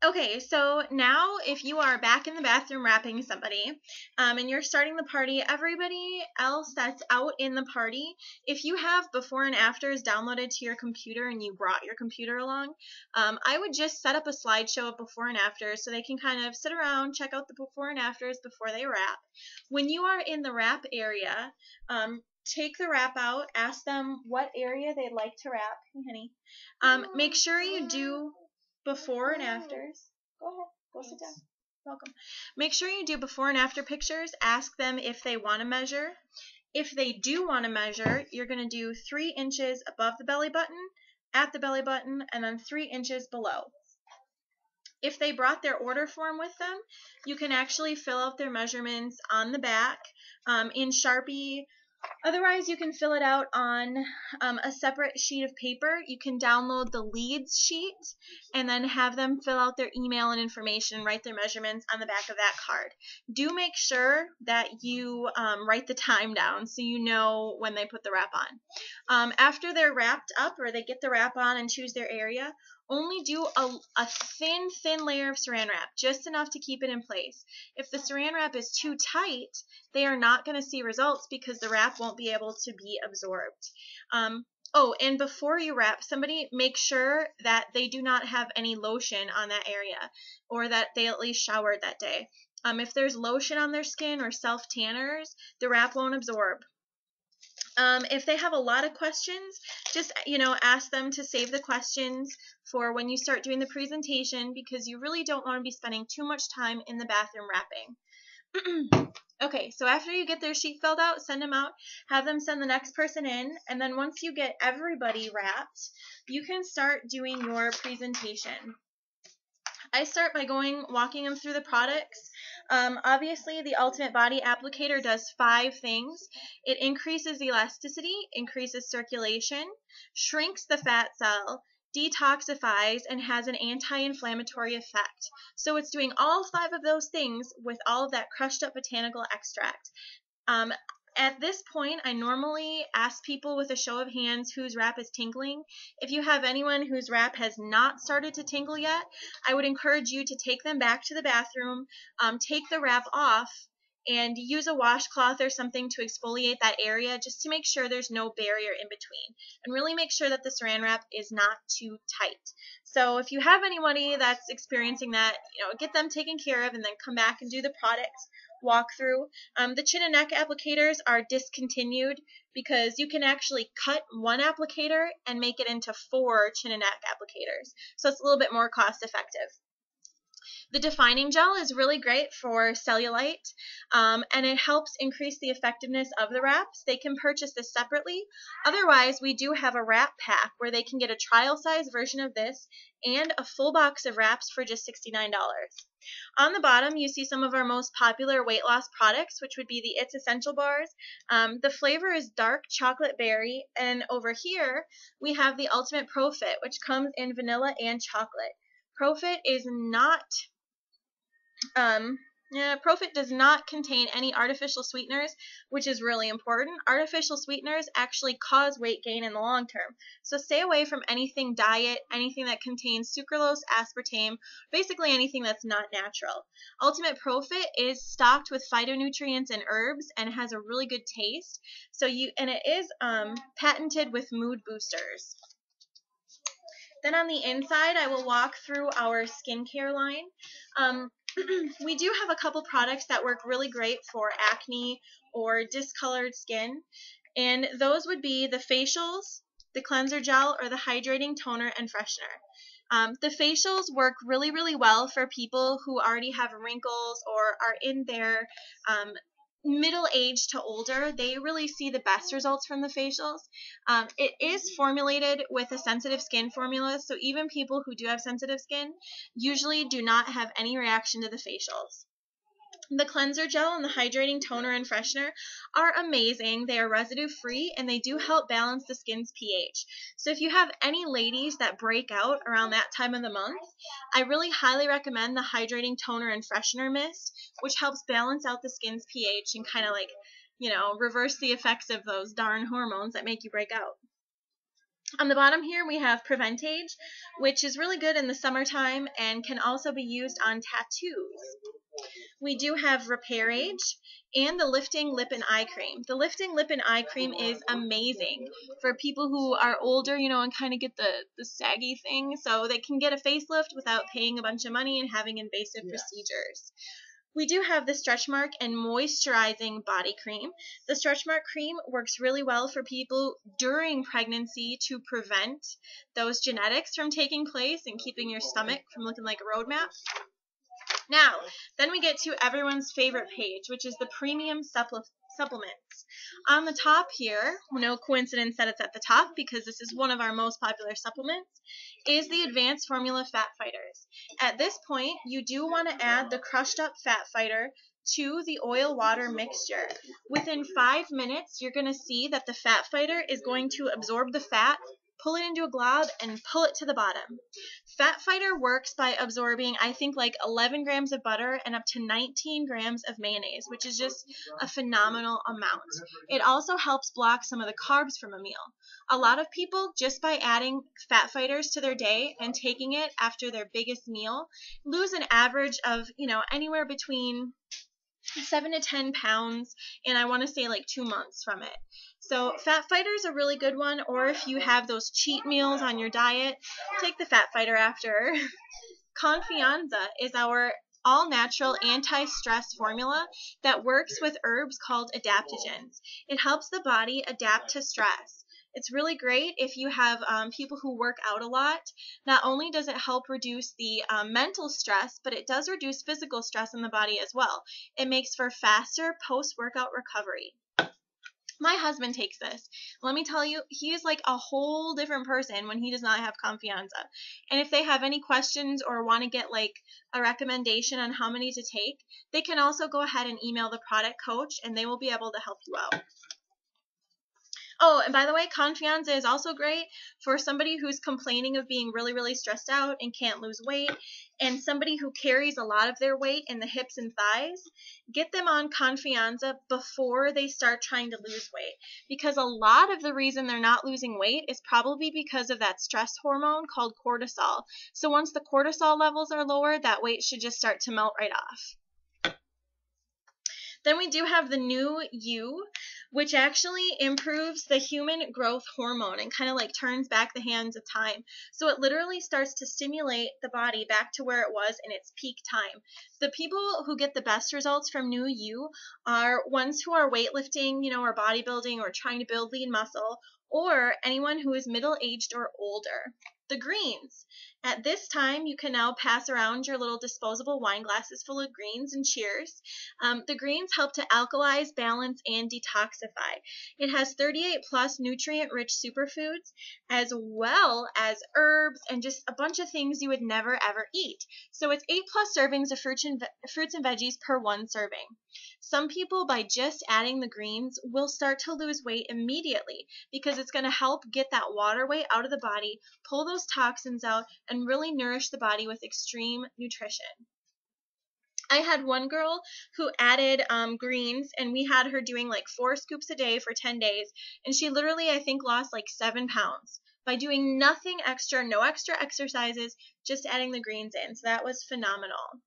Okay, so now if you are back in the bathroom wrapping somebody, and you're starting the party, everybody else that's out in the party, if you have before and afters downloaded to your computer and you brought your computer along, I would just set up a slideshow of before and afters so they can kind of sit around, check out the before and afters before they wrap. When you are in the wrap area, take the wrap out, ask them what area they'd like to wrap. Hey, honey. Make sure you do before and afters. Go ahead. Go sit down. Welcome. Make sure you do before and after pictures. Ask them if they want to measure. If they do want to measure, you're going to do 3 inches above the belly button, at the belly button, and then 3 inches below. If they brought their order form with them, you can actually fill out their measurements on the back in Sharpie. Otherwise, you can fill it out on a separate sheet of paper. You can download the leads sheet and then have them fill out their email and information, write their measurements on the back of that card. Do make sure that you write the time down so you know when they put the wrap on. After they're wrapped up or they get the wrap on and choose their area, only do a thin layer of saran wrap, just enough to keep it in place. If the saran wrap is too tight, they are not going to see results because the wrap won't be able to be absorbed. Oh, and before you wrap, somebody make sure that they do not have any lotion on that area or that they at least showered that day. If there's lotion on their skin or self-tanners, the wrap won't absorb. If they have a lot of questions, just ask them to save the questions for when you start doing the presentation because you really don't want to be spending too much time in the bathroom wrapping. Okay, so after you get their sheet filled out, send them out, have them send the next person in, and then once you get everybody wrapped, you can start doing your presentation. I start by walking them through the products. Obviously, the Ultimate Body Applicator does 5 things. It increases elasticity, increases circulation, shrinks the fat cell, detoxifies, and has an anti-inflammatory effect. So it's doing all 5 of those things with all of that crushed up botanical extract. At this point, I normally ask people with a show of hands whose wrap is tingling. If you have anyone whose wrap has not started to tingle yet, I would encourage you to take them back to the bathroom, take the wrap off, and use a washcloth or something to exfoliate that area just to make sure there's no barrier in between. And really make sure that the saran wrap is not too tight. So if you have anybody that's experiencing that, get them taken care of and then come back and do the product walkthrough. The chin and neck applicators are discontinued because you can actually cut one applicator and make it into 4 chin and neck applicators. So it's a little bit more cost effective. The defining gel is really great for cellulite, and it helps increase the effectiveness of the wraps. They can purchase this separately. Otherwise, we do have a wrap pack where they can get a trial size version of this and a full box of wraps for just $69. On the bottom, you see some of our most popular weight loss products, which would be the It's Essential bars. The flavor is dark chocolate berry, and over here we have the Ultimate Profit, which comes in vanilla and chocolate. Profit is not Profit does not contain any artificial sweeteners, which is really important. Artificial sweeteners actually cause weight gain in the long term. So stay away from anything diet, anything that contains sucralose, aspartame, basically anything that's not natural. Ultimate Profit is stocked with phytonutrients and herbs and has a really good taste. And it is patented with mood boosters. Then on the inside, I will walk through our skincare line. We do have a couple products that work really great for acne or discolored skin, and those would be the facials, the cleanser gel, or the hydrating toner and freshener. The facials work really, really well for people who already have wrinkles or are in their middle age to older. They really see the best results from the facials. It is formulated with a sensitive skin formula, so even people who do have sensitive skin usually do not have any reaction to the facials. The cleanser gel and the hydrating toner and freshener are amazing. They are residue free and they do help balance the skin's pH. So if you have any ladies that break out around that time of the month, I really highly recommend the hydrating toner and freshener mist, which helps balance out the skin's pH and kind of reverse the effects of those darn hormones that make you break out. On the bottom here, we have Preventage, which is really good in the summertime and can also be used on tattoos. We do have Repairage and the Lifting Lip and Eye Cream. The Lifting Lip and Eye Cream is amazing for people who are older, you know, and kind of get the saggy thing, so they can get a facelift without paying a bunch of money and having invasive procedures. We do have the Stretch Mark and Moisturizing Body Cream. The Stretch Mark cream works really well for people during pregnancy to prevent those genetics from taking place and keeping your stomach from looking like a road map. Now, then we get to everyone's favorite page, which is the premium supplements. On the top here, no coincidence that it's at the top because this is one of our most popular supplements, is the Advanced Formula Fat Fighters. At this point, you do want to add the crushed up fat fighter to the oil water mixture. Within 5 minutes, you're going to see that the fat fighter is going to absorb the fat, pull it into a glob, and pull it to the bottom. Fat Fighter works by absorbing, I think, like 11 grams of butter and up to 19 grams of mayonnaise, which is just a phenomenal amount. It also helps block some of the carbs from a meal. A lot of people, just by adding Fat Fighters to their day and taking it after their biggest meal, lose an average of, you know, anywhere between 7 to 10 pounds, and I want to say like 2 months from it. So Fat Fighter is a really good one, or if you have those cheat meals on your diet, take the Fat Fighter after. Confianza is our all-natural anti-stress formula that works with herbs called adaptogens. It helps the body adapt to stress. It's really great if you have people who work out a lot. Not only does it help reduce the mental stress, but it does reduce physical stress in the body as well. It makes for faster post-workout recovery. My husband takes this. Let me tell you, he is like a whole different person when he does not have Confianza. And if they have any questions or want to get like a recommendation on how many to take, they can also go ahead and email the product coach and they will be able to help you out. Oh, and by the way, Confianza is also great for somebody who's complaining of being really, really stressed out and can't lose weight, and somebody who carries a lot of their weight in the hips and thighs. Get them on Confianza before they start trying to lose weight, because a lot of the reason they're not losing weight is probably because of that stress hormone called cortisol. So once the cortisol levels are lower, that weight should just start to melt right off. Then we do have the new You, which actually improves the human growth hormone and kind of like turns back the hands of time. So it literally starts to stimulate the body back to where it was in its peak time. The people who get the best results from New You are ones who are weightlifting, you know, or bodybuilding or trying to build lean muscle, or anyone who is middle-aged or older. The greens. At this time, you can now pass around your little disposable wine glasses full of greens and cheers. The greens help to alkalize, balance, and detoxify. It has 38 plus nutrient-rich superfoods, as well as herbs and just a bunch of things you would never ever eat. So it's 8 plus servings of fruits and veggies per one serving. Some people, by just adding the greens, will start to lose weight immediately because it's going to help get that water weight out of the body, pull those toxins out, and really nourish the body with extreme nutrition. I had one girl who added greens, and we had her doing like 4 scoops a day for 10 days, and she literally, I think, lost like 7 pounds by doing nothing extra, no extra exercises, just adding the greens in. So that was phenomenal.